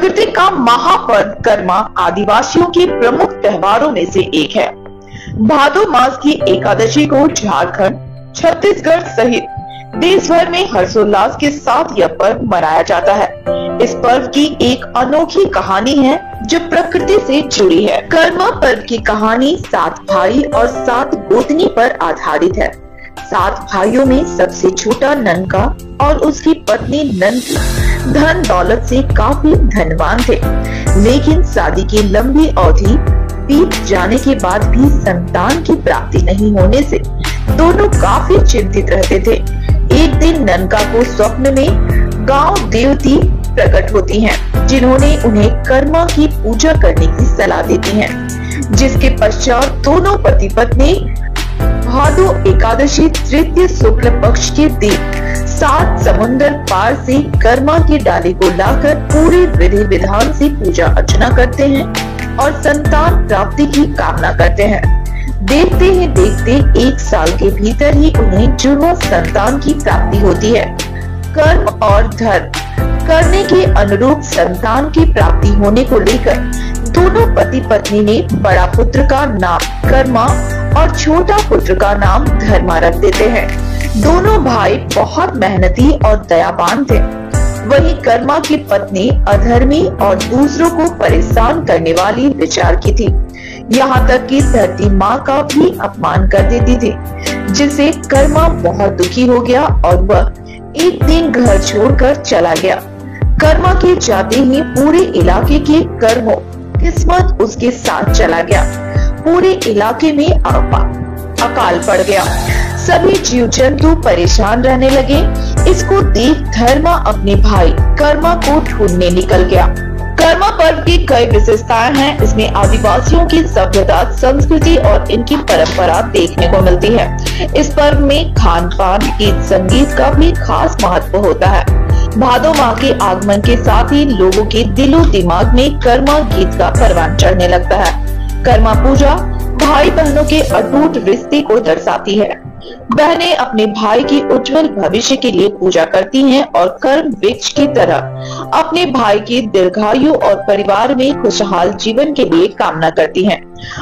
प्रकृति का महापर्व कर्मा आदिवासियों के प्रमुख त्योहारों में से एक है। भादो मास की एकादशी को झारखंड, छत्तीसगढ़ सहित देश भर में हर्षोल्लास के साथ यह पर्व मनाया जाता है। इस पर्व की एक अनोखी कहानी है जो प्रकृति से जुड़ी है। कर्मा पर्व की कहानी 7 भाई और 7 गोतनी पर आधारित है। 7 भाइयों में सबसे छोटा ननका और उसकी पत्नी ननकी धन दौलत से काफी धनवान थे, लेकिन शादी की लंबी अवधि बीत जाने के बाद भी संतान की प्राप्ति नहीं होने से दोनों काफी चिंतित रहते थे। एक दिन ननका को स्वप्न में गांव देवती प्रकट होती हैं, जिन्होंने उन्हें कर्मा की पूजा करने की सलाह देती हैं, जिसके पश्चात दोनों पति पत्नी भादो एकादशी तृतीय शुक्ल पक्ष के दिन 7 समुंदर पार से कर्मा की डाली को लाकर पूरे विधि विधान से पूजा अर्चना करते हैं और संतान प्राप्ति की कामना करते हैं। देखते ही देखते 1 साल के भीतर ही उन्हें जुड़वा संतान की प्राप्ति होती है। कर्म और धर्म करने के अनुरूप संतान की प्राप्ति होने को लेकर दोनों पति पत्नी ने बड़ा पुत्र का नाम कर्मा और छोटा पुत्र का नाम धर्मा रख देते हैं। दोनों भाई बहुत मेहनती और दयावान थे। वहीं कर्मा की पत्नी अधर्मी और दूसरों को परेशान करने वाली विचार की थी, यहाँ तक कि धरती माँ का भी अपमान कर देती थी, जिससे कर्मा बहुत दुखी हो गया और वह एक दिन घर छोड़कर चला गया। कर्मा के जाते ही पूरे इलाके के कर्मों किस्मत उसके साथ चला गया। पूरे इलाके में अकाल पड़ गया। सभी जीव जंतु परेशान रहने लगे। इसको देख धर्मा अपने भाई कर्मा को ढूंढने निकल गया। कर्मा पर्व की कई विशेषताएं हैं। इसमें आदिवासियों की सभ्यता, संस्कृति और इनकी परंपरा देखने को मिलती है। इस पर्व में खान पान, गीत संगीत का भी खास महत्व होता है। भादो माह के आगमन के साथ ही लोगों के दिलो दिमाग में कर्मा गीत का परवान चढ़ने लगता है। कर्मा पूजा भाई बहनों के अटूट रिश्ते को दर्शाती है। बहनें अपने भाई की उज्जवल भविष्य के लिए पूजा करती हैं और कर्म वृक्ष की तरह अपने भाई की दीर्घायु और परिवार में खुशहाल जीवन के लिए कामना करती हैं।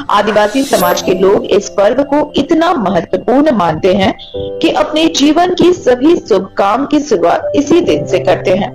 आदिवासी समाज के लोग इस पर्व को इतना महत्वपूर्ण मानते हैं कि अपने जीवन की सभी शुभ काम की शुरुआत इसी दिन से करते हैं।